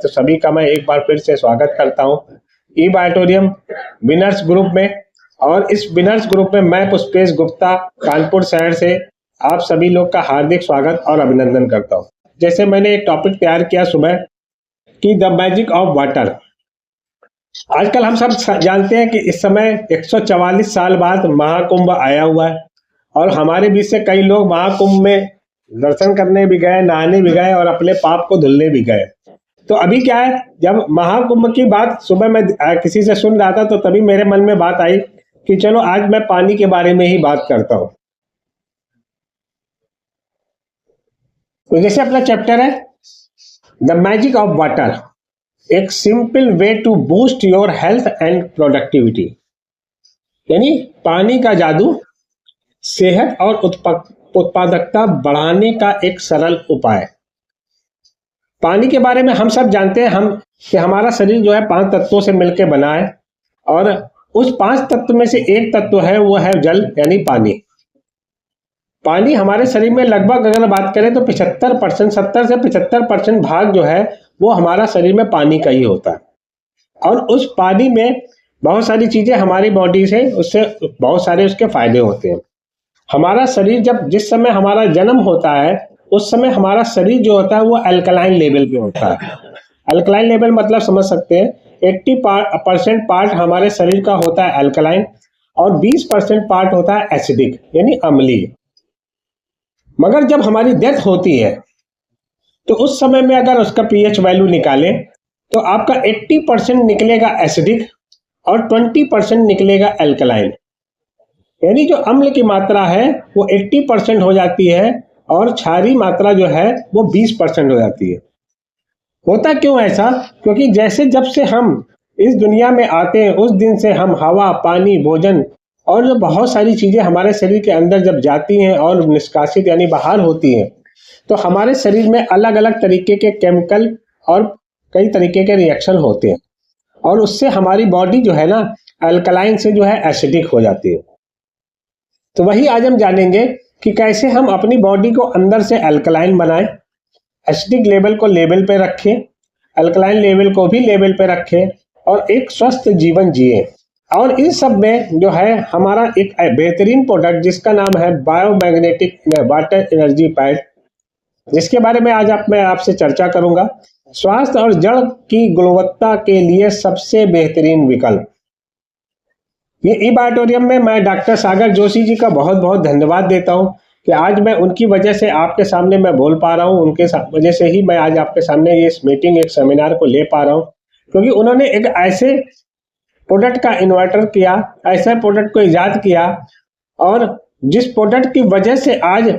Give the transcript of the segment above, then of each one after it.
तो सभी का मैं एक बार फिर से स्वागत करता हूं ई बायोटोरियम विनर्स ग्रुप में। और इस विनर्स ग्रुप में मैं पुष्पेश गुप्ता कानपुर शहर से आप सभी लोग का हार्दिक स्वागत और अभिनंदन करता हूं। जैसे मैंने एक टॉपिक तैयार किया सुबह कि द मैजिक ऑफ वाटर। आजकल हम सब जानते हैं कि इस समय 144 साल बाद महाकुंभ आया हुआ है और हमारे बीच से कई लोग महाकुंभ में दर्शन करने भी गए, नहाने भी गए और अपने पाप को धुलने भी गए। तो अभी क्या है, जब महाकुंभ की बात सुबह मैं किसी से सुन रहा था तो तभी मेरे मन में बात आई कि चलो आज मैं पानी के बारे में ही बात करता हूं। तो जैसे अपना चैप्टर है द मैजिक ऑफ वाटर, एक simple way to boost your health and productivity, यानी पानी का जादू सेहत और उत्पादकता बढ़ाने का एक सरल उपाय। पानी के बारे में हम सब जानते हैं कि हमारा शरीर जो है 5 तत्वों से मिलकर बना है और उस 5 तत्व में से एक तत्व है वो है जल यानी पानी। पानी हमारे शरीर में लगभग अगर बात करें तो 75% 70 से 75% भाग जो है वो हमारा शरीर में पानी का ही होता है। और उस पानी में बहुत सारी चीजें हमारी बॉडी से उससे बहुत सारे उसके फायदे होते हैं। हमारा शरीर जिस समय हमारा जन्म होता है उस समय हमारा शरीर जो होता है वो अल्कलाइन लेवल पे होता है। अल्कलाइन लेवल मतलब समझ सकते हैं 80% पार्ट हमारे शरीर का होता है अल्कलाइन और 20% पार्ट होता है एसिडिक यानी अम्लीय। मगर जब हमारी डेथ होती है तो उस समय में अगर उसका पीएच वैल्यू निकालें तो आपका 80% निकलेगा एसिडिक और 20% निकलेगा अल्कलाइन, यानी जो अम्ल की मात्रा है वो 80% हो जाती है और क्षारीय मात्रा जो है वो 20% हो जाती है। होता क्यों ऐसा? क्योंकि जैसे जब से हम इस दुनिया में आते हैं उस दिन से हम हवा, पानी, भोजन और जो बहुत सारी चीजें हमारे शरीर के अंदर जब जाती हैं और निष्कासित यानी बाहर होती हैं तो हमारे शरीर में अलग अलग तरीके के केमिकल और कई तरीके के रिएक्शन होते हैं और उससे हमारी बॉडी जो है ना अल्कलाइन से जो है एसिडिक हो जाती है। तो वही आज हम जानेंगे कि कैसे हम अपनी बॉडी को अंदर से अल्कलाइन बनाएं, एसिडिक लेवल को लेवल पे रखें, अल्कलाइन लेवल को भी लेवल पे रखें और एक स्वस्थ जीवन जिए। और इस सब में जो है हमारा एक बेहतरीन प्रोडक्ट जिसका नाम है बायोमैग्नेटिक वाटर एनर्जी पैड, जिसके बारे में आज मैं आपसे चर्चा करूंगा। स्वास्थ्य और जड़ की गुणवत्ता के लिए सबसे बेहतरीन विकल्प। ये ई बायोटोरियम में मैं डॉक्टर सागर जोशी जी का बहुत बहुत धन्यवाद देता हूं कि आज मैं उनकी वजह से आपके सामने मैं बोल पा रहा हूं। उनके वजह से ही मैं आज आपके सामने ये मीटिंग एक सेमिनार को ले पा रहा हूं, क्योंकि उन्होंने एक ऐसे प्रोडक्ट का इन्वर्टर किया, ऐसे प्रोडक्ट को इजाद किया और जिस प्रोडक्ट की वजह से आज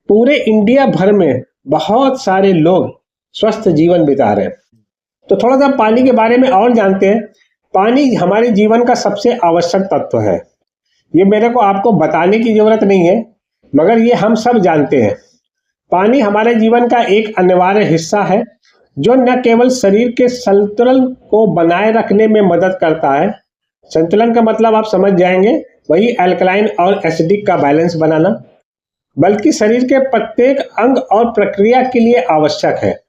पूरे इंडिया भर में बहुत सारे लोग स्वस्थ जीवन बिता रहे हैं। तो थोड़ा सा पानी के बारे में और जानते हैं। पानी हमारे जीवन का सबसे आवश्यक तत्व है। ये मेरे को आपको बताने की जरूरत नहीं है, मगर ये हम सब जानते हैं। पानी हमारे जीवन का एक अनिवार्य हिस्सा है जो न केवल शरीर के संतुलन को बनाए रखने में मदद करता है, संतुलन का मतलब आप समझ जाएंगे वही अल्कलाइन और एसिडिक का बैलेंस बनाना, बल्कि शरीर के प्रत्येक अंग और प्रक्रिया के लिए आवश्यक है।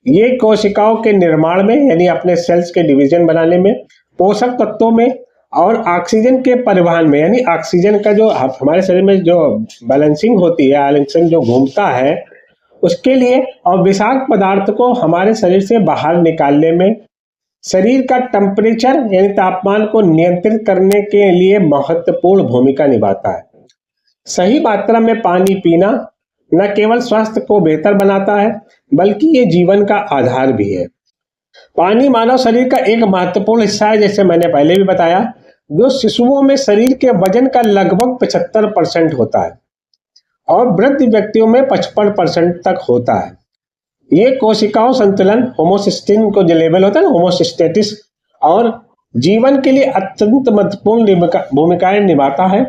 ये कोशिकाओं के निर्माण में यानी अपने सेल्स के डिवीजन बनाने में, पोषक तत्वों में और ऑक्सीजन के परिवहन में, यानी ऑक्सीजन का जो हमारे शरीर में जो बैलेंसिंग होती है, ऑक्सीजन जो घूमता है उसके लिए, और विषाक्त पदार्थ को हमारे शरीर से बाहर निकालने में, शरीर का टेम्परेचर यानी तापमान को नियंत्रित करने के लिए महत्वपूर्ण भूमिका निभाता है। सही मात्रा में पानी पीना न केवल स्वास्थ्य को बेहतर बनाता है बल्कि ये जीवन का आधार भी है। पानी मानव शरीर का एक महत्वपूर्ण हिस्सा है, जैसे मैंने पहले भी बताया, जो शिशुओं में शरीर के वजन का लगभग 75% होता है और वृद्ध व्यक्तियों में 55% तक होता है। ये कोशिकाओं संतुलन, होमोसिस्टिन को जो लेवल होता है ना, होमोसिस्टेटिस, और जीवन के लिए अत्यंत महत्वपूर्ण भूमिकाएं निभाता है।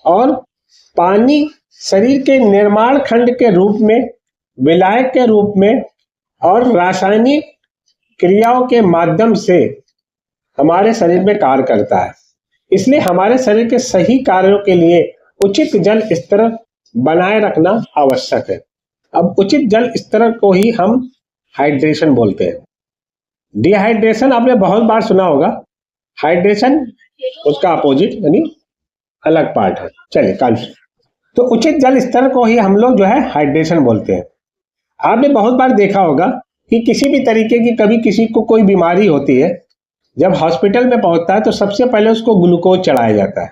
और पानी शरीर के निर्माण खंड के रूप में, विलायक के रूप में और रासायनिक क्रियाओं के माध्यम से हमारे शरीर में कार्य करता है। इसलिए हमारे शरीर के सही कार्यों के लिए उचित जल स्तर बनाए रखना आवश्यक है। अब उचित जल स्तर को ही हम हाइड्रेशन बोलते हैं। डिहाइड्रेशन आपने बहुत बार सुना होगा, हाइड्रेशन उसका अपोजिट यानी अलग पार्ट है। चलिए कंटिन्यू। तो उचित जल स्तर को ही हम लोग जो है हाइड्रेशन बोलते हैं। आपने बहुत बार देखा होगा कि किसी भी तरीके की कभी किसी को कोई बीमारी होती है, जब हॉस्पिटल में पहुंचता है तो सबसे पहले उसको ग्लूकोज चढ़ाया जाता है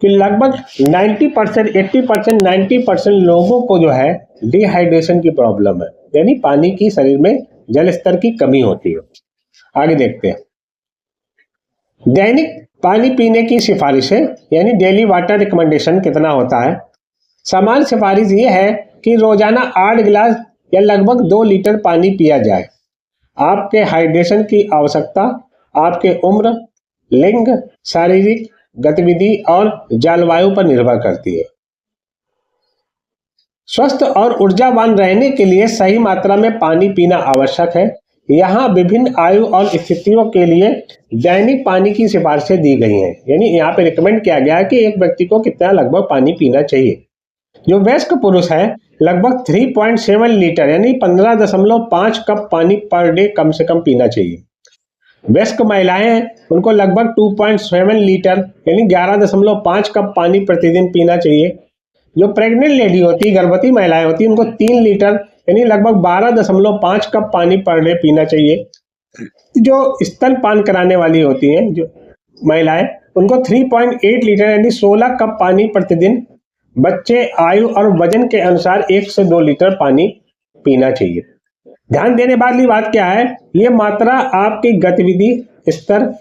कि लगभग 90%, 80%, 90% लोगों को जो है डिहाइड्रेशन की प्रॉब्लम है, यानी पानी की शरीर में जल स्तर की कमी होती है। आगे देखते हैं। दैनिक पानी पीने की सिफारिशें यानी डेली वाटर रिकमेंडेशन कितना होता है। सामान्य सिफारिश ये है कि रोजाना 8 गिलास या लगभग 2 लीटर पानी पिया जाए। आपके हाइड्रेशन की आवश्यकता आपके उम्र, लिंग, शारीरिक गतिविधि और जलवायु पर निर्भर करती है। स्वस्थ और ऊर्जावान रहने के लिए सही मात्रा में पानी पीना आवश्यक है। यहाँ विभिन्न आयु और स्थितियों के लिए दैनिक पानी की सिफारिशें दी गई हैं, यानी यहाँ पे रिकमेंड किया गया है कि एक व्यक्ति को कितना लगभग पानी पीना चाहिए। जो वयस्क पुरुष है लगभग 3.7 लीटर यानी 15.5 कप पानी पर डे कम से कम पीना चाहिए। वयस्क महिलाएं हैं उनको लगभग 2.7 लीटर यानी 11.5 कप पानी प्रतिदिन पीना चाहिए। जो प्रेग्नेंट लेडी होती है, गर्भवती महिलाएं होती हैं, उनको 3 लीटर यानी लगभग 12.5 कप पानी पर डे पीना चाहिए। जो स्तनपान कराने वाली होती हैं जो महिलाएं, उनको 3.8 लीटर यानी 16 कप पानी प्रतिदिन, बच्चे आयु और वजन के अनुसार 1 से 2 लीटर पानी पीना चाहिए। ध्यान देने वाली बात क्या है, ये मात्रा आपकी गतिविधि स्तर,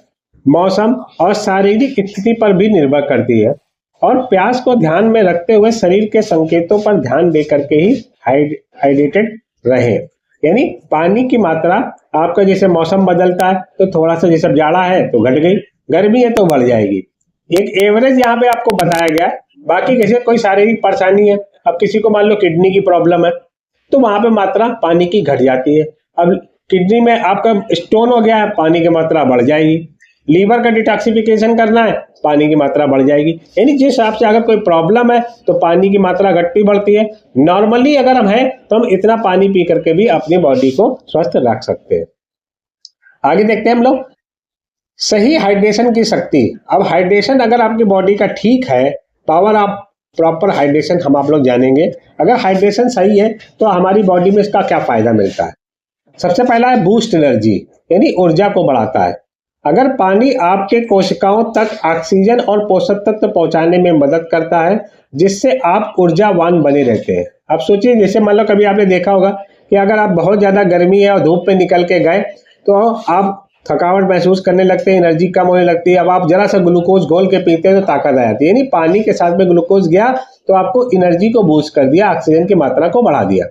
मौसम और शारीरिक स्थिति पर भी निर्भर करती है और प्यास को ध्यान में रखते हुए शरीर के संकेतों पर ध्यान दे करके ही हाइड्रेटेड रहे। यानी पानी की मात्रा आपका जैसे मौसम बदलता है तो थोड़ा सा, जैसे जाड़ा है तो घट गई, गर्मी है तो बढ़ जाएगी, एक एवरेज यहाँ पे आपको बताया गया है। बाकी जैसे कोई शारीरिक परेशानी है, अब किसी को मान लो किडनी की प्रॉब्लम है तो वहां पे मात्रा पानी की घट जाती है। अब किडनी में आपका स्टोन हो गया है, पानी की मात्रा बढ़ जाएगी। लीवर का डिटॉक्सिफिकेशन करना है, पानी की मात्रा बढ़ जाएगी। यानी जिस हिसाब से अगर कोई प्रॉब्लम है तो पानी की मात्रा घटती बढ़ती है। नॉर्मली अगर हम हैं तो हम इतना पानी पी करके भी अपनी बॉडी को स्वस्थ रख सकते हैं। आगे देखते हैं हम लोग सही हाइड्रेशन की शक्ति। अब हाइड्रेशन अगर आपकी बॉडी का ठीक है, पावर ऑफ प्रॉपर हाइड्रेशन हम आप लोग जानेंगे। अगर हाइड्रेशन सही है तो हमारी बॉडी में इसका क्या फायदा मिलता है। सबसे पहला है बूस्ट एनर्जी, यानी ऊर्जा को बढ़ाता है। अगर पानी आपके कोशिकाओं तक ऑक्सीजन और पोषक तत्व पहुंचाने में मदद करता है, जिससे आप ऊर्जावान बने रहते हैं। अब सोचिए, जैसे मान लो कभी आपने देखा होगा कि अगर आप बहुत ज्यादा गर्मी है और धूप पे निकल के गए तो आप थकावट महसूस करने लगते हैं, एनर्जी कम होने लगती है। अब आप जरा सा ग्लूकोज घोल के पीते हैं तो ताकत आ जाती है। यानी पानी के साथ में ग्लूकोज गया तो आपको एनर्जी को बूस्ट कर दिया, ऑक्सीजन की मात्रा को बढ़ा दिया।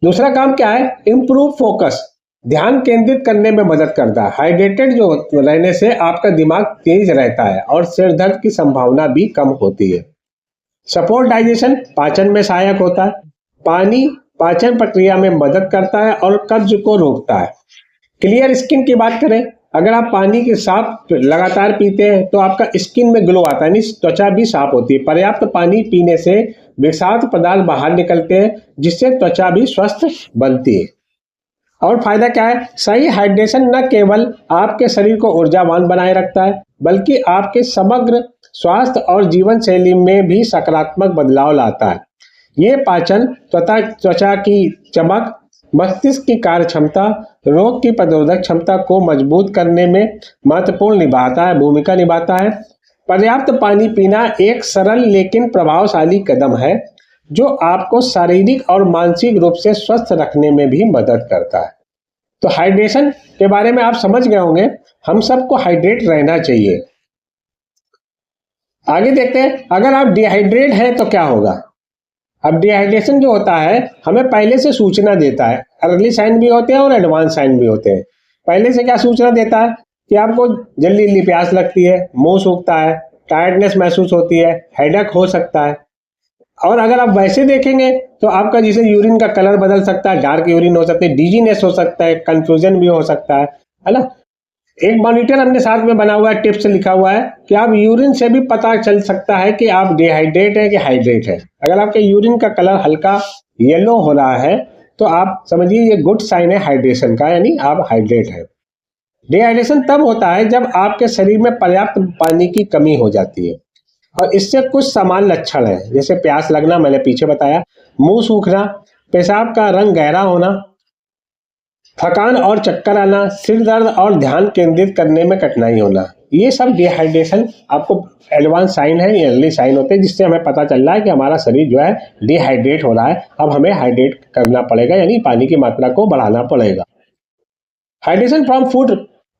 दूसरा काम क्या है, इंप्रूव फोकस, ध्यान केंद्रित करने में मदद करता है। हाइड्रेटेड जो रहने से आपका दिमाग तेज रहता है और सिर दर्द की संभावना भी कम होती है। सपोर्ट डाइजेशन, पाचन में सहायक होता है। पानी पाचन प्रक्रिया में मदद करता है और कब्ज को रोकता है। क्लियर स्किन की बात करें, अगर आप पानी के साफ लगातार पीते हैं तो आपका स्किन में ग्लो आता है, त्वचा भी साफ होती है। पर्याप्त पानी पीने से विषाक्त पदार्थ बाहर निकलते हैं, जिससे त्वचा भी स्वस्थ बनती है। और फायदा क्या है, सही हाइड्रेशन न केवल आपके शरीर को ऊर्जावान बनाए रखता है, बल्कि आपके समग्र स्वास्थ्य और जीवन शैली में भी सकारात्मक बदलाव लाता है। ये पाचन, त्वचा की चमक, मस्तिष्क की कार्य क्षमता, रोग की प्रतिरोधक क्षमता को मजबूत करने में महत्वपूर्ण भूमिका निभाता है। पर्याप्त पानी पीना एक सरल लेकिन प्रभावशाली कदम है जो आपको शारीरिक और मानसिक रूप से स्वस्थ रखने में भी मदद करता है। तो हाइड्रेशन के बारे में आप समझ गए होंगे, हम सबको हाइड्रेट रहना चाहिए। आगे देखते हैं, अगर आप डिहाइड्रेट हैं तो क्या होगा। अब डिहाइड्रेशन जो होता है हमें पहले से सूचना देता है। अर्ली साइन भी होते हैं और एडवांस साइन भी होते हैं। पहले से क्या सूचना देता है कि आपको जल्दी जल्दी प्यास लगती है, मुंह सूखता है, टायर्डनेस महसूस होती है, हेडेक हो सकता है। और अगर आप वैसे देखेंगे तो आपका जैसे यूरिन का कलर बदल सकता है, डार्क यूरिन हो सकता है, डिजीनेस हो सकता है, कंफ्यूजन भी हो सकता है ना। एक मॉनिटर हमने साथ में बना हुआ है, टिप्स लिखा हुआ है कि आप यूरिन से भी पता चल सकता है कि आप डिहाइड्रेट है कि हाइड्रेट है। अगर आपके यूरिन का कलर हल्का येलो हो रहा है तो आप समझिए ये गुड साइन है हाइड्रेशन का, यानी आप हाइड्रेट है। डिहाइड्रेशन तब होता है जब आपके शरीर में पर्याप्त पानी की कमी हो जाती है, और इससे कुछ समान लक्षण है, जैसे प्यास लगना, मैंने पीछे बताया, मुंह सूखना, पेशाब का रंग गहरा होना, थकान और चक्कर आना, सिर दर्द और ध्यान केंद्रित करने में कठिनाई होना, ये सब डिहाइड्रेशन आपको एडवांस साइन है, ये अर्ली साइन होते हैं, जिससे हमें पता चल रहा है कि हमारा शरीर जो है डिहाइड्रेट हो रहा है। अब हमें हाइड्रेट करना पड़ेगा, यानी पानी की मात्रा को बढ़ाना पड़ेगा। हाइड्रेशन फ्रॉम फूड,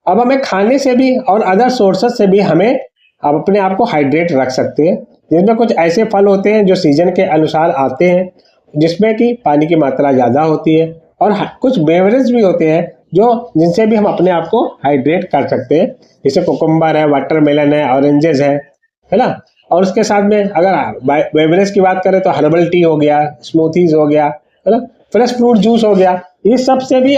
अब हमें खाने से भी और अदर सोर्सेस से भी हमें अब अपने आप को हाइड्रेट रख सकते हैं, जिसमें कुछ ऐसे फल होते हैं जो सीजन के अनुसार आते हैं, जिसमें कि पानी की मात्रा ज़्यादा होती है, और कुछ बेवरेज भी होते हैं जो जिनसे भी हम अपने आप को हाइड्रेट कर सकते हैं, जैसे कोकम्बर है, वाटरमेलन है, ऑरेंजेस है ना। और उसके साथ में अगर बेवरेज की बात करें तो हर्बल टी हो गया, स्मूथीज हो गया, है ना, फ्रेश फ्रूट जूस हो गया, ये सब से भी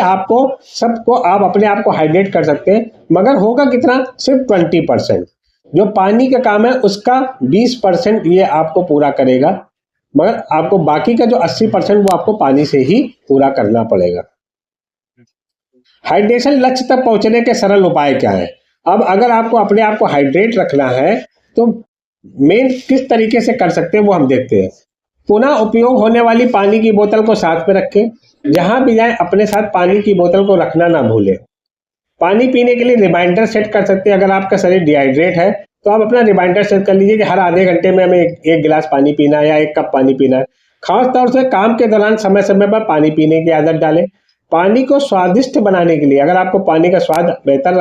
सबको आप अपने आप को हाइड्रेट कर सकते हैं, मगर होगा कितना, सिर्फ 20%। जो पानी का काम है उसका 20% ये आपको पूरा करेगा, मगर आपको बाकी का जो 80% वो आपको पानी से ही पूरा करना पड़ेगा। हाइड्रेशन लक्ष्य तक पहुंचने के सरल उपाय क्या है? अब अगर आपको अपने आप को हाइड्रेट रखना है तो मेन किस तरीके से कर सकते हैं वो हम देखते हैं। पुनः उपयोग होने वाली पानी की बोतल को साथ में रखें, जहां भी जाए अपने साथ पानी की बोतल को रखना ना भूलें। पानी पीने के लिए रिमाइंडर सेट कर सकते हैं। अगर आपका शरीर डिहाइड्रेट है तो आप अपना रिमाइंडर सेट कर लीजिए कि हर आधे घंटे में हमें एक गिलास पानी पीना है या 1 कप पानी पीना है। खास तौर से काम के दौरान समय समय पर पानी पीने की आदत डालें। पानी को स्वादिष्ट बनाने के लिए, अगर आपको पानी का स्वाद बेहतर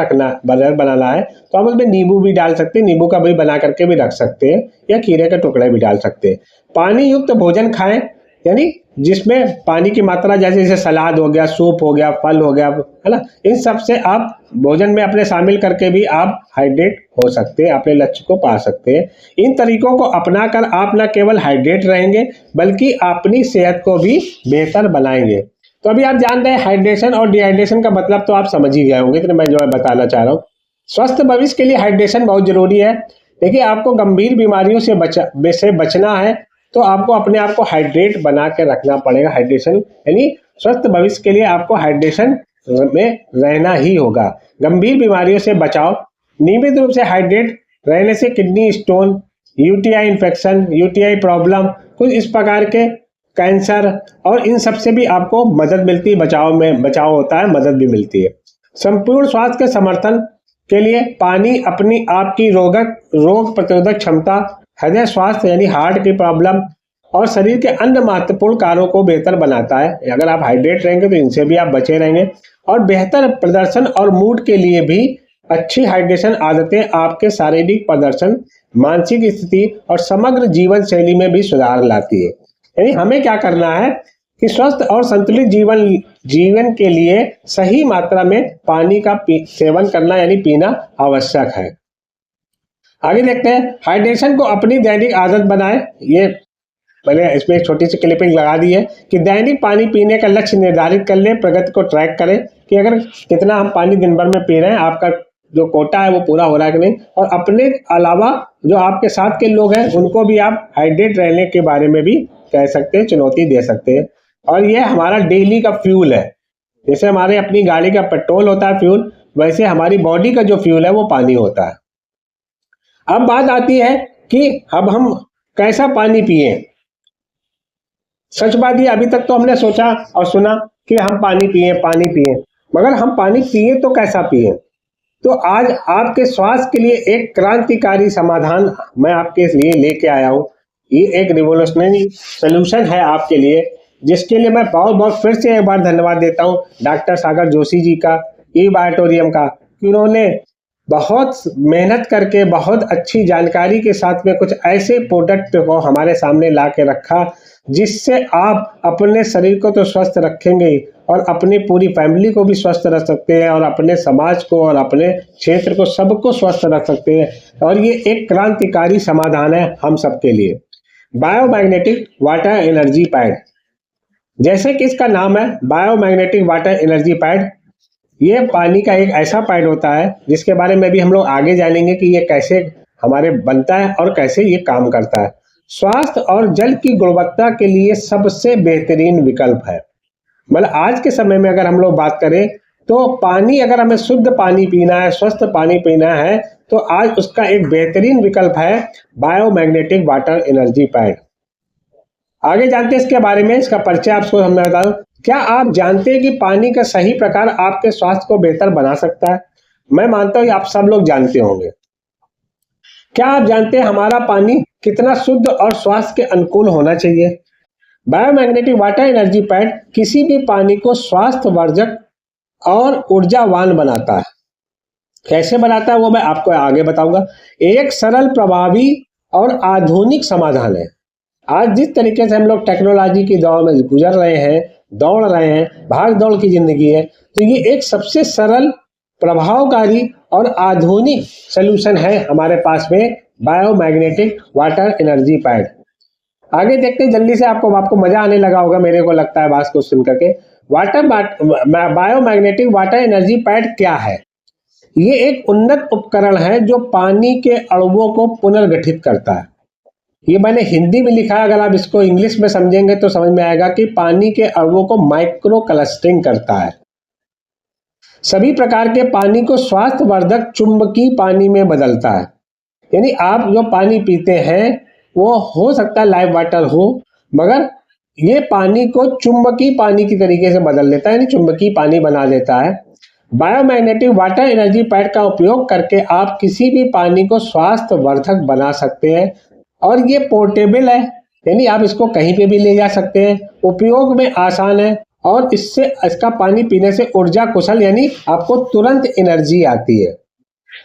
बनाना है तो आप उसमें नींबू भी डाल सकते हैं, नींबू का भी बना करके भी रख सकते हैं, या खीरे के टुकड़े भी डाल सकते हैं। पानी युक्त भोजन खाएं, यानी जिसमें पानी की मात्रा जैसे सलाद हो गया, सूप हो गया, फल हो गया, है ना, इन सब से आप भोजन में अपने शामिल करके भी आप हाइड्रेट हो सकते हैं, अपने लक्ष्य को पा सकते हैं। इन तरीकों को अपनाकर आप न केवल हाइड्रेट रहेंगे बल्कि अपनी सेहत को भी बेहतर बनाएंगे। तो अभी आप जान रहे हैं हाइड्रेशन और डिहाइड्रेशन का मतलब तो आप समझ ही गए होंगे, तो मैं जो है बताना चाह रहा हूँ। स्वस्थ भविष्य के लिए हाइड्रेशन बहुत जरूरी है। देखिए, आपको गंभीर बीमारियों से बचना है तो आपको अपने आप को हाइड्रेट बना के रखना पड़ेगा। हाइड्रेशन यानी स्वस्थ भविष्य के लिए आपको हाइड्रेशन में रहना ही होगा। गंभीर बीमारियों से बचाव, नियमित रूप से हाइड्रेट रहने से kidney stone, UTI infection, UTI problem, कुछ इस प्रकार के कैंसर और इन सब से भी आपको मदद मिलती है, बचाव होता है, मदद भी मिलती है। संपूर्ण स्वास्थ्य के समर्थन के लिए पानी अपनी आपकी रोग प्रतिरोधक क्षमता, हृदय स्वास्थ्य यानी हार्ट की प्रॉब्लम और शरीर के अन्य महत्वपूर्ण कार्यों को बेहतर बनाता है। अगर आप हाइड्रेट रहेंगे तो इनसे भी आप बचे रहेंगे। और बेहतर प्रदर्शन और मूड के लिए भी अच्छी हाइड्रेशन आदतें आपके शारीरिक प्रदर्शन, मानसिक स्थिति और समग्र जीवन शैली में भी सुधार लाती है। यानी हमें क्या करना है कि स्वस्थ और संतुलित जीवन के लिए सही मात्रा में पानी का सेवन करना यानी पीना आवश्यक है। आगे देखते हैं, हाइड्रेशन को अपनी दैनिक आदत बनाएं। ये मैंने इसमें एक छोटी सी क्लिपिंग लगा दी है कि दैनिक पानी पीने का लक्ष्य निर्धारित कर लें, प्रगति को ट्रैक करें कि अगर कितना हम पानी दिन भर में पी रहे हैं, आपका जो कोटा है वो पूरा हो रहा है कि नहीं। और अपने अलावा जो आपके साथ के लोग हैं उनको भी आप हाइड्रेट रहने के बारे में भी कह सकते हैं, चुनौती दे सकते हैं। और ये हमारा डेली का फ्यूल है। जैसे हमारे अपनी गाड़ी का पेट्रोल होता है फ्यूल, वैसे हमारी बॉडी का जो फ्यूल है वो पानी होता है। अब बात आती है कि अब हम कैसा पानी पिए। सच बात ये, अभी तक तो हमने सोचा और सुना कि हम पानी पिए, मगर हम पानी पिए तो कैसा पिए। तो आज आपके स्वास्थ्य के लिए एक क्रांतिकारी समाधान मैं आपके लिए लेके आया हूँ। ये एक रिवोल्यूशनरी सोल्यूशन है आपके लिए, जिसके लिए मैं बहुत बहुत फिर से एक बार धन्यवाद देता हूँ डॉक्टर सागर जोशी जी का, ई बायोटोरियम का, कि उन्होंने बहुत मेहनत करके बहुत अच्छी जानकारी के साथ में कुछ ऐसे प्रोडक्ट को हमारे सामने ला के रखा, जिससे आप अपने शरीर को तो स्वस्थ रखेंगे और अपनी पूरी फैमिली को भी स्वस्थ रख सकते हैं, और अपने समाज को और अपने क्षेत्र को सबको स्वस्थ रख सकते हैं। और ये एक क्रांतिकारी समाधान है हम सबके लिए। बायोमैग्नेटिक वाटर एनर्जी पैड, जैसे कि इसका नाम है बायोमैग्नेटिक वाटर एनर्जी पैड, ये पानी का एक ऐसा पैड होता है जिसके बारे में भी हम लोग आगे जानेंगे कि ये कैसे हमारे बनता है और कैसे ये काम करता है। स्वास्थ्य और जल की गुणवत्ता के लिए सबसे बेहतरीन विकल्प है। मतलब आज के समय में अगर हम लोग बात करें तो पानी, अगर हमें शुद्ध पानी पीना है, स्वस्थ पानी पीना है, तो आज उसका एक बेहतरीन विकल्प है बायोमैग्नेटिक वाटर एनर्जी पैड। आगे जानते हैं इसके बारे में, इसका परिचय आपको हम बता दूं। क्या आप जानते हैं कि पानी का सही प्रकार आपके स्वास्थ्य को बेहतर बना सकता है? मैं मानता हूं आप सब लोग जानते होंगे। क्या आप जानते हैं हमारा पानी कितना शुद्ध और स्वास्थ्य के अनुकूल होना चाहिए? बायोमैग्नेटिक वाटर एनर्जी पैड किसी भी पानी को स्वास्थ्यवर्धक और ऊर्जावान बनाता है। कैसे बनाता है वो मैं आपको आगे बताऊंगा। एक सरल, प्रभावी और आधुनिक समाधान है। आज जिस तरीके से हम लोग टेक्नोलॉजी की दौर में गुजर रहे हैं, दौड़ रहे हैं, भाग दौड़ की जिंदगी है, तो ये एक सबसे सरल, प्रभावकारी और आधुनिक सलूशन है हमारे पास में बायोमैग्नेटिक वाटर एनर्जी पैड। आगे देखते हैं जल्दी से, आपको मजा आने लगा होगा मेरे को लगता है बात को सुन करके। बायोमैग्नेटिक वाटर एनर्जी पैड क्या है? ये एक उन्नत उपकरण है जो पानी के अणुओं को पुनर्गठित करता है। ये मैंने हिंदी में लिखा है, अगर आप इसको इंग्लिश में समझेंगे तो समझ में आएगा कि पानी के अणुओं को माइक्रो क्लस्टरिंग करता है। सभी प्रकार के पानी को स्वास्थ्यवर्धक चुंबकीय पानी में बदलता है। यानी आप जो पानी पीते हैं वो हो सकता है लाइव वाटर हो, मगर ये पानी को चुंबकीय पानी की तरीके से बदल देता है, यानी चुंबकीय पानी बना देता है। बायोमैग्नेटिक वाटर एनर्जी पैड का उपयोग करके आप किसी भी पानी को स्वास्थ्यवर्धक बना सकते हैं और ये पोर्टेबल है, यानी आप इसको कहीं पे भी ले जा सकते हैं, उपयोग में आसान है और इसका पानी पीने से ऊर्जा कुशल, यानी आपको तुरंत एनर्जी आती है।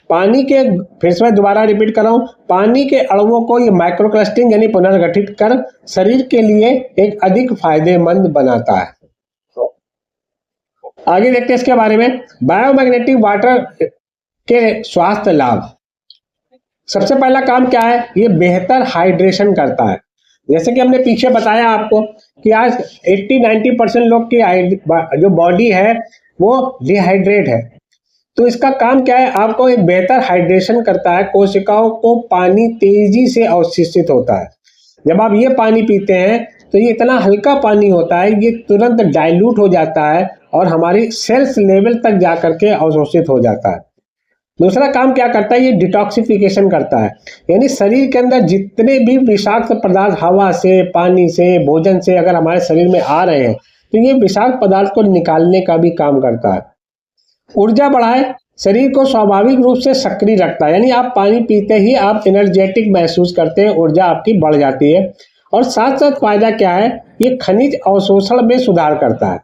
पानी के, फिर से मैं दोबारा रिपीट कर रहा हूँ, पानी के अणुओं को ये माइक्रो क्लस्टरिंग यानी पुनर्गठित कर शरीर के लिए एक अधिक फायदेमंद बनाता है। आगे देखते हैं इसके बारे में। बायोमैग्नेटिक वाटर के स्वास्थ्य लाभ। सबसे पहला काम क्या है? ये बेहतर हाइड्रेशन करता है। जैसे कि हमने पीछे बताया आपको कि आज 80-90% लोग की जो बॉडी है वो डिहाइड्रेट है, तो इसका काम क्या है? आपको एक बेहतर हाइड्रेशन करता है। कोशिकाओं को पानी तेजी से अवशोषित होता है। जब आप ये पानी पीते हैं तो ये इतना हल्का पानी होता है, ये तुरंत डाइल्यूट हो जाता है और हमारी सेल्स लेवल तक जाकर के अवशोषित हो जाता है। दूसरा काम क्या करता है? ये डिटॉक्सिफिकेशन करता है, यानी शरीर के अंदर जितने भी विषाक्त पदार्थ हवा से, पानी से, भोजन से अगर हमारे शरीर में आ रहे हैं तो ये विषाक्त पदार्थ को निकालने का भी काम करता है। ऊर्जा बढ़ाए, शरीर को स्वाभाविक रूप से सक्रिय रखता है, यानी आप पानी पीते ही आप एनर्जेटिक महसूस करते हैं, ऊर्जा आपकी बढ़ जाती है। और साथ साथ फायदा क्या है? ये खनिज अवशोषण में सुधार करता है।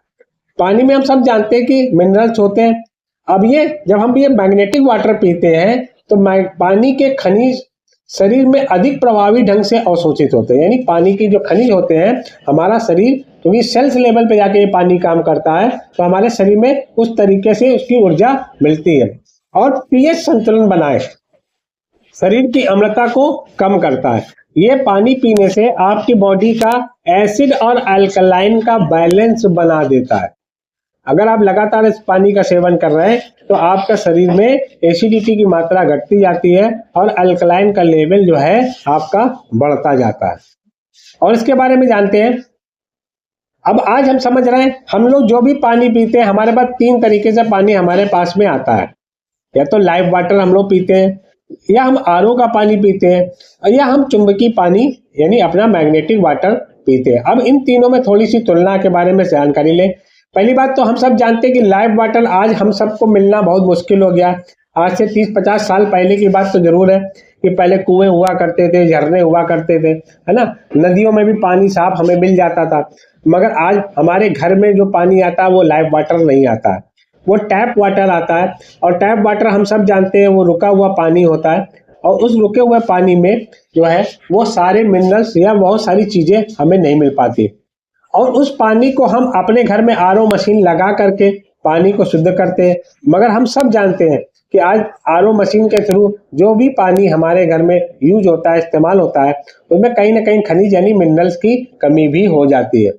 पानी में हम सब जानते हैं कि मिनरल्स होते हैं। अब ये जब हम ये मैग्नेटिक वाटर पीते हैं तो पानी के खनिज शरीर में अधिक प्रभावी ढंग से अवशोषित होते हैं, यानी पानी की जो खनिज होते हैं हमारा शरीर, क्योंकि सेल्स लेवल पे जाके ये पानी काम करता है, तो हमारे शरीर में उस तरीके से उसकी ऊर्जा मिलती है। और पीएच संतुलन बनाए, शरीर की अम्लता को कम करता है। ये पानी पीने से आपकी बॉडी का एसिड और अल्कलाइन का बैलेंस बना देता है। अगर आप लगातार इस पानी का सेवन कर रहे हैं तो आपका शरीर में एसिडिटी की मात्रा घटती जाती है और अल्कलाइन का लेवल जो है आपका बढ़ता जाता है। और इसके बारे में जानते हैं। अब आज हम समझ रहे हैं, हम लोग जो भी पानी पीते हैं, हमारे पास 3 तरीके से पानी हमारे पास में आता है। या तो लाइव वाटर हम लोग पीते हैं, या हम आरओ का पानी पीते हैं, या हम चुंबकीय पानी यानी अपना मैग्नेटिक वाटर पीते हैं। अब इन तीनों में थोड़ी सी तुलना के बारे में जानकारी लें। पहली बात तो हम सब जानते हैं कि लाइव वाटर आज हम सबको मिलना बहुत मुश्किल हो गया। आज से 30-50 साल पहले की बात तो जरूर है कि पहले कुएं हुआ करते थे, झरने हुआ करते थे, है ना, नदियों में भी पानी साफ हमें मिल जाता था। मगर आज हमारे घर में जो पानी आता है वो लाइव वाटर नहीं आता है, वो टैप वाटर आता है। और टैप वाटर हम सब जानते हैं वो रुका हुआ पानी होता है, और उस रुके हुए पानी में जो है वो सारे मिनरल्स या बहुत सारी चीजें हमें नहीं मिल पाती। और उस पानी को हम अपने घर में आरओ मशीन लगा करके पानी को शुद्ध करते हैं। मगर हम सब जानते हैं कि आज आरओ मशीन के थ्रू जो भी पानी हमारे घर में यूज होता है, इस्तेमाल होता है, उसमें कहीं ना कहीं खनिज यानी मिनरल्स की कमी भी हो जाती है।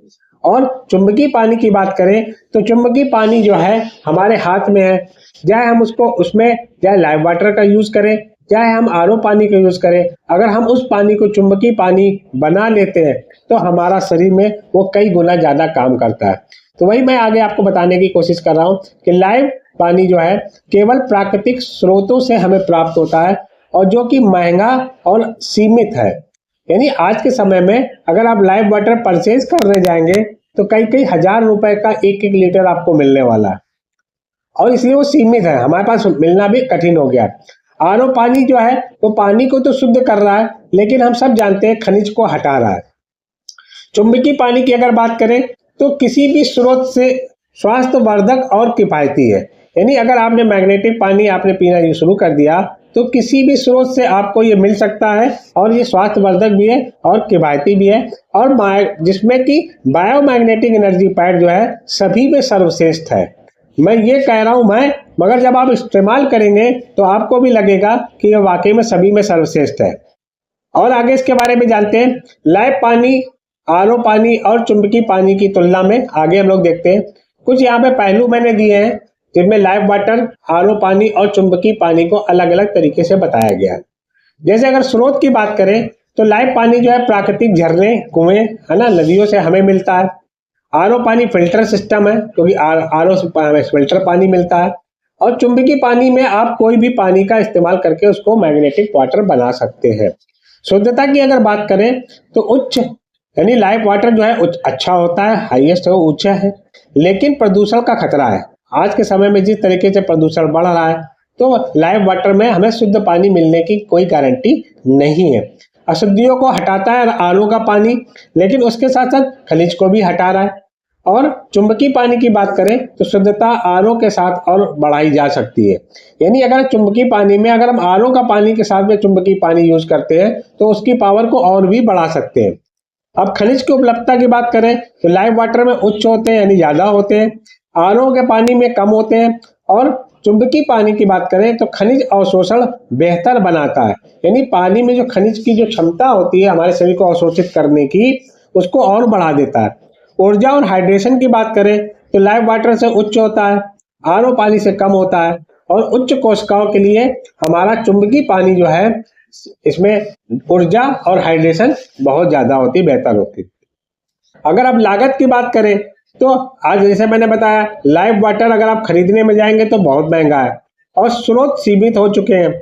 और चुंबकीय पानी की बात करें तो चुंबकीय पानी जो है हमारे हाथ में है, चाहे हम उसको उसमें चाहे लाइव वाटर का यूज करें, चाहे हम आरओ पानी का यूज करें, अगर हम उस पानी को चुंबकीय पानी बना लेते हैं तो हमारा शरीर में वो कई गुना ज्यादा काम करता है। तो वही मैं आगे आपको बताने की कोशिश कर रहा हूँ कि लाइव पानी जो है केवल प्राकृतिक स्रोतों से हमें प्राप्त होता है और जो कि महंगा और सीमित है। यानी आज के समय में अगर आप लाइव वाटर परचेज करने जाएंगे तो कई कई हजार रुपए का एक एक लीटर आपको मिलने वाला है और इसलिए वो सीमित है, हमारे पास मिलना भी कठिन हो गया। आरओ पानी जो है वो पानी को तो शुद्ध कर रहा है, लेकिन हम सब जानते हैं खनिज को हटा रहा है। चुंबकीय पानी की अगर बात करें तो किसी भी स्रोत से स्वास्थ्यवर्धक और किफायती है। यानी अगर आपने मैग्नेटिक पानी आपने पीना शुरू कर दिया तो किसी भी स्रोत से आपको ये मिल सकता है और ये स्वास्थ्यवर्धक भी है और किफायती भी है और जिसमें कि बायोमैग्नेटिक एनर्जी पैड जो है सभी में सर्वश्रेष्ठ है। मैं ये कह रहा हूँ मगर जब आप इस्तेमाल करेंगे तो आपको भी लगेगा कि ये वाकई में सभी में सर्वश्रेष्ठ है। और आगे इसके बारे में जानते हैं। लाइव पानी, आरओ पानी और चुंबकीय पानी की तुलना में आगे हम लोग देखते हैं। कुछ यहाँ पे पहलू मैंने दिए हैं जिनमें लाइव वाटर, आरओ पानी और चुंबकीय पानी को अलग अलग तरीके से बताया गया है। जैसे अगर स्रोत की बात करें तो लाइव पानी जो है प्राकृतिक झरने, कुएं, है ना, नदियों से हमें मिलता है। आरओ पानी फिल्टर सिस्टम है क्योंकि आरओ से फिल्टर पानी मिलता है। और चुंबकीय पानी में आप कोई भी पानी का इस्तेमाल करके उसको मैग्नेटिक वाटर बना सकते हैं। शुद्धता की अगर बात करें तो उच्च यानी लाइव वाटर जो है अच्छा होता है, हाईएस्ट है, उच्च है, लेकिन प्रदूषण का खतरा है। आज के समय में जिस तरीके से प्रदूषण बढ़ रहा है तो लाइव वाटर में हमें शुद्ध पानी मिलने की कोई गारंटी नहीं है। अशुद्धियों को हटाता है आरओ का पानी, लेकिन उसके साथ साथ खनिज को भी हटा रहा है। और चुंबकीय पानी की बात करें तो शुद्धता आरओ के साथ और बढ़ाई जा सकती है। यानी अगर चुंबकीय पानी में अगर हम आरओ का पानी के साथ में चुंबकीय पानी यूज करते हैं तो उसकी पावर को और भी बढ़ा सकते हैं। अब खनिज की उपलब्धता की बात करें तो लाइव वाटर में उच्च होते हैं यानी ज्यादा होते हैं, आरओ के पानी में कम होते हैं। और चुंबकीय पानी की बात करें तो खनिज अवशोषण बेहतर बनाता है। यानी पानी में जो खनिज की जो क्षमता होती है हमारे शरीर को अवशोषित करने की, उसको और बढ़ा देता है। ऊर्जा और हाइड्रेशन की बात करें तो लाइव वाटर से उच्च होता है, आरओ पानी से कम होता है। और उच्च कोशिकाओं के लिए हमारा चुंबकीय पानी जो है इसमें ऊर्जा और हाइड्रेशन बहुत ज्यादा होती, बेहतर होती। अगर आप लागत की बात करें तो आज जैसे मैंने बताया लाइव वाटर अगर आप खरीदने में जाएंगे तो बहुत महंगा है और स्रोत सीमित हो चुके हैं।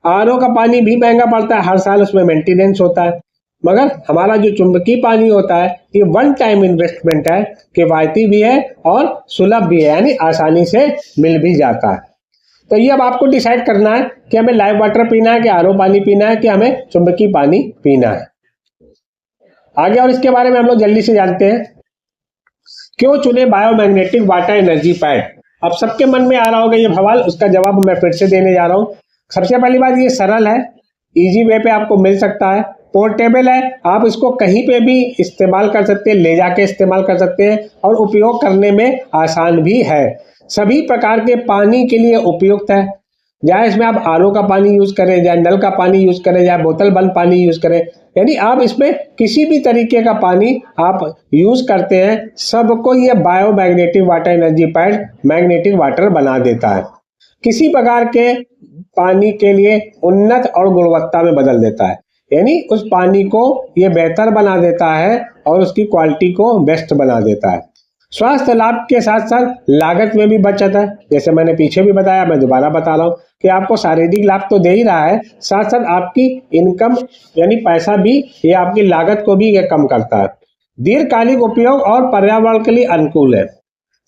आरओ का पानी भी महंगा पड़ता है, हर साल उसमें मेंटेनेंस होता है। मगर हमारा जो चुंबकीय पानी होता है ये वन टाइम इन्वेस्टमेंट है, किफायती भी है और सुलभ भी है, यानी आसानी से मिल भी जाता है। तो ये अब आपको डिसाइड करना है कि हमें लाइव वाटर पीना है कि आरओ पानी पीना है कि हमें चुंबकीय पानी पीना है। आगे और इसके बारे में हम लोग जल्दी से जानते हैं। क्यों चुने बायोमैग्नेटिक वाटर एनर्जी पैड? अब सबके मन में आ रहा होगा ये सवाल, उसका जवाब मैं फिर से देने जा रहा हूँ। सबसे पहली बात, ये सरल है, इजी वे पे आपको मिल सकता है, पोर्टेबल है, आप इसको कहीं पे भी इस्तेमाल कर सकते हैं, ले जाके इस्तेमाल कर सकते हैं और उपयोग करने में आसान भी है। सभी प्रकार के पानी के लिए उपयुक्त है, चाहे इसमें आप आरओ का पानी यूज करें, चाहे नल का पानी यूज करें, चाहे बोतल बंद पानी यूज करें, यानी आप इसमें किसी भी तरीके का पानी आप यूज करते हैं, सबको ये biomagnetic water energy pad magnetic water बना देता है। किसी प्रकार के पानी के लिए उन्नत और गुणवत्ता में बदल देता है, यानी उस पानी को ये बेहतर बना देता है और उसकी क्वालिटी को बेस्ट बना देता है। स्वास्थ्य लाभ के साथ साथ लागत में भी बचत है। जैसे मैंने पीछे भी बताया, मैं दोबारा बता रहा हूँ कि आपको शारीरिक लाभ तो दे ही रहा है, साथ साथ आपकी इनकम यानी पैसा भी, ये आपकी लागत को भी ये कम करता है। दीर्घकालिक उपयोग और पर्यावरण के लिए अनुकूल है।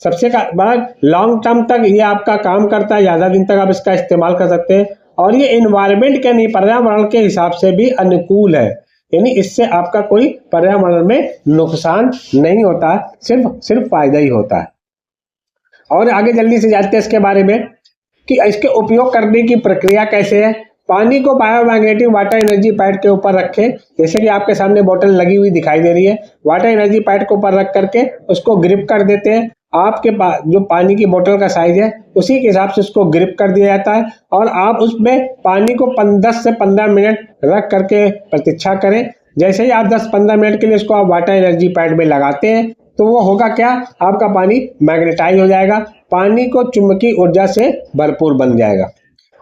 सबसे बड़ा, लॉन्ग टर्म तक ये आपका काम करता है, ज्यादा दिन तक आप इसका इस्तेमाल कर सकते हैं। और ये एनवायरमेंट के नहीं, पर्यावरण के हिसाब से भी अनुकूल है, यानी इससे आपका कोई पर्यावरण में नुकसान नहीं होता, सिर्फ फायदा ही होता है। और आगे जल्दी से जानते हैं इसके बारे में कि इसके उपयोग करने की प्रक्रिया कैसे है। पानी को बायोमैग्नेटिक वाटर एनर्जी पैड के ऊपर रखें, जैसे कि आपके सामने बोतल लगी हुई दिखाई दे रही है। वाटर एनर्जी पैड के ऊपर रख करके उसको ग्रिप कर देते हैं। आपके पास जो पानी की बोतल का साइज है उसी के हिसाब से उसको ग्रिप कर दिया जाता है और आप उसमें पानी को 10 से 15 मिनट रख करके प्रतीक्षा करें। जैसे ही आप 10-15 मिनट के लिए इसको आप वाटर एनर्जी पैड में लगाते हैं तो वो होगा क्या, आपका पानी मैग्नेटाइज हो जाएगा, पानी को चुंबकीय ऊर्जा से भरपूर बन जाएगा।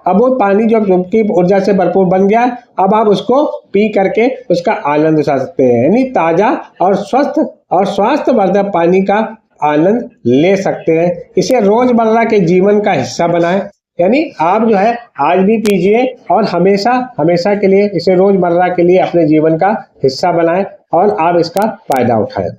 अब वो पानी जो चुंबकीय ऊर्जा से भरपूर बन गया, अब आप उसको पी करके उसका आनंद उठा सकते हैं, यानी ताजा और स्वस्थ और स्वास्थ्यवर्धक पानी का आनंद ले सकते हैं। इसे रोजमर्रा के जीवन का हिस्सा बनाएं, यानी आप जो है आज भी पीजिए और हमेशा हमेशा के लिए इसे रोजमर्रा के लिए अपने जीवन का हिस्सा बनाएं और आप इसका फायदा उठाएं।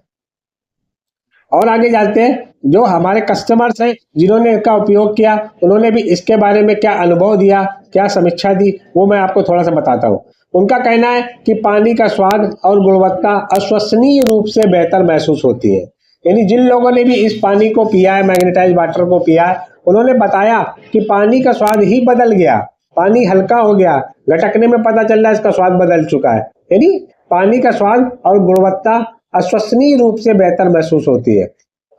और आगे जाते हैं, जो हमारे कस्टमर्स हैं जिन्होंने इसका उपयोग किया, उन्होंने भी इसके बारे में क्या अनुभव दिया, क्या समीक्षा दी, वो मैं आपको थोड़ा सा बताता हूँ। उनका कहना है कि पानी का स्वाद और गुणवत्ता अविश्वसनीय रूप से बेहतर महसूस होती है। यानी जिन लोगों ने भी इस पानी को पिया है, मैग्नेटाइज वाटर को पिया है, उन्होंने बताया कि पानी का स्वाद ही बदल गया, पानी हल्का हो गया, घटकने में पता चल रहा है इसका स्वाद बदल चुका है। यानी पानी का स्वाद और गुणवत्ता अविश्वसनीय रूप से बेहतर महसूस होती है।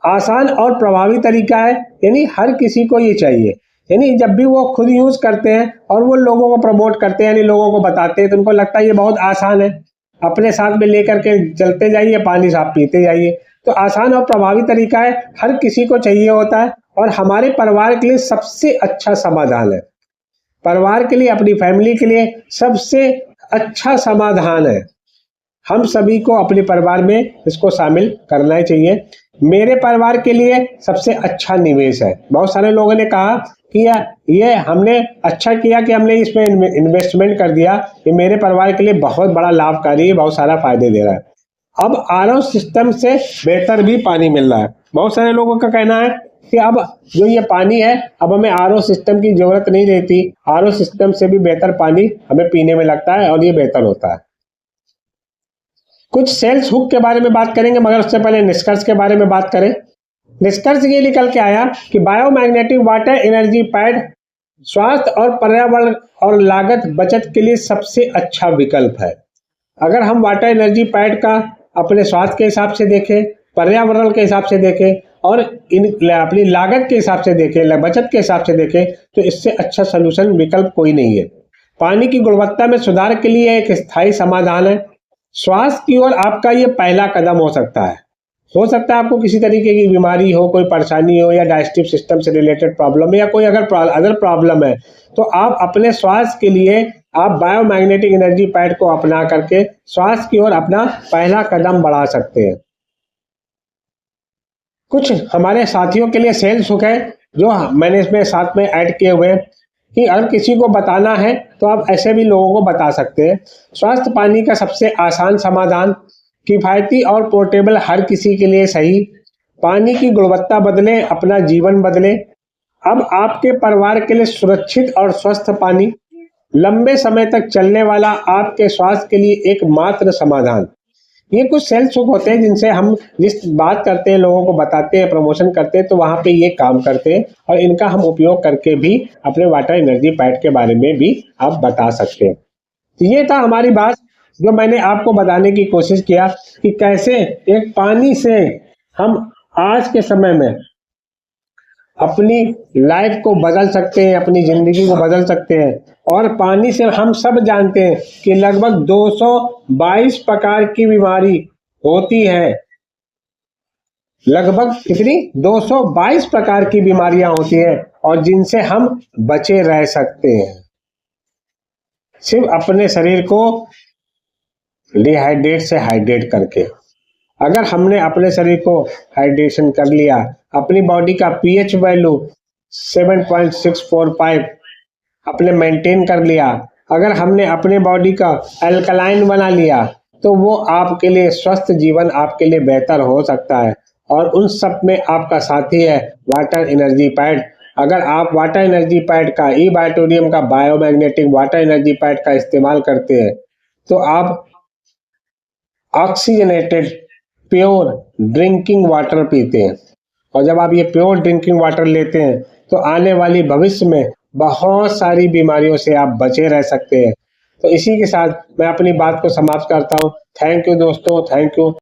आसान और प्रभावी तरीका है, यानी हर किसी को ये चाहिए। यानी जब भी वो खुद यूज करते हैं और वो लोगों को प्रमोट करते हैं, यानी लोगों को बताते हैं, तो उनको लगता है ये बहुत आसान है, अपने साथ में लेकर के चलते जाइए, पानी साफ पीते जाइए। तो आसान और प्रभावी तरीका है, हर किसी को चाहिए होता है और हमारे परिवार के लिए सबसे अच्छा समाधान है। परिवार के लिए, अपनी फैमिली के लिए सबसे अच्छा समाधान है। हम सभी को अपने परिवार में इसको शामिल करना ही चाहिए। मेरे परिवार के लिए सबसे अच्छा निवेश है। बहुत सारे लोगों ने कहा कि ये हमने अच्छा किया कि हमने इसमें इन्वेस्टमेंट कर दिया, ये मेरे परिवार के लिए बहुत बड़ा लाभकारी है, बहुत सारा फायदे दे रहा है। अब आरओ सिस्टम से बेहतर भी पानी मिल रहा है। बहुत सारे लोगों का कहना है कि अब जो ये पानी है, अब हमें आरओ सिस्टम की जरूरत नहीं रहती, आरओ सिस्टम से भी बेहतर पानी हमें पीने में लगता है और ये बेहतर होता है। कुछ सेल्स हुक के बारे में बात करेंगे, मगर उससे पहले निष्कर्ष के बारे में बात करें। निष्कर्ष ये निकल के आया कि बायोमैग्नेटिक वाटर एनर्जी पैड स्वास्थ्य और पर्यावरण और लागत बचत के लिए सबसे अच्छा विकल्प है। अगर हम वाटर एनर्जी पैड का अपने स्वास्थ्य के हिसाब से देखें, पर्यावरण के हिसाब से देखें और अपनी लागत के हिसाब से देखें, बचत के हिसाब से देखें, तो इससे अच्छा सलूशन विकल्प कोई नहीं है। पानी की गुणवत्ता में सुधार के लिए एक स्थायी समाधान है। स्वास्थ्य की ओर आपका ये पहला कदम हो सकता है। हो सकता है आपको किसी तरीके की बीमारी हो, कोई परेशानी हो, या डाइजेस्टिव सिस्टम से रिलेटेड प्रॉब्लम है, या कोई अगर अदर प्रॉब्लम है, तो आप अपने स्वास्थ्य के लिए आप बायोमैग्नेटिक एनर्जी पैड को अपना करके स्वास्थ्य की ओर अपना पहला कदम बढ़ा सकते हैं। कुछ हमारे साथियों के लिए सेल्स हुक है जो मैंने इसमें साथ में ऐड किए हुए हैं कि अगर किसी को बताना है तो आप ऐसे भी लोगों को बता सकते हैं। स्वास्थ्य पानी का सबसे आसान समाधान, किफ़ायती और पोर्टेबल, हर किसी के लिए सही। पानी की गुणवत्ता बदले, अपना जीवन बदले। अब आपके परिवार के लिए सुरक्षित और स्वस्थ पानी, लंबे समय तक चलने वाला, आपके स्वास्थ्य के लिए एकमात्र समाधान। ये कुछ सेल्स हुक होते हैं जिनसे हम जिस बात करते हैं, लोगों को बताते हैं, प्रमोशन करते हैं, तो वहाँ पे ये काम करते हैं और इनका हम उपयोग करके भी अपने वाटर एनर्जी पैड के बारे में भी आप बता सकते हैं। तो ये था हमारी बात, जो मैंने आपको बताने की कोशिश किया कि कैसे एक पानी से हम आज के समय में अपनी लाइफ को बदल सकते हैं, अपनी जिंदगी को बदल सकते हैं। और पानी से हम सब जानते हैं कि लगभग 222 प्रकार की बीमारी होती है। लगभग कितनी? 222 प्रकार की बीमारियां होती हैं और जिनसे हम बचे रह सकते हैं, सिर्फ अपने शरीर को डिहाइड्रेट से हाइड्रेट करके। अगर हमने अपने शरीर को हाइड्रेशन कर लिया, अपनी बॉडी का पीएच वैल्यू 7.645 अपने मेंटेन कर लिया, अगर हमने अपने बॉडी का अल्कलाइन बना लिया, तो वो आपके लिए स्वस्थ जीवन आपके लिए बेहतर हो सकता है। और उन सब में आपका साथी है वाटर एनर्जी पैड। अगर आप वाटर एनर्जी पैड का, ई बायोटोरियम का बायोमैग्नेटिक वाटर एनर्जी पैड का इस्तेमाल करते हैं, तो आप ऑक्सीजनेटेड प्योर ड्रिंकिंग वाटर पीते हैं। और जब आप ये प्योर ड्रिंकिंग वाटर लेते हैं, तो आने वाली भविष्य में बहुत सारी बीमारियों से आप बचे रह सकते हैं। तो इसी के साथ मैं अपनी बात को समाप्त करता हूँ। थैंक यू दोस्तों, थैंक यू।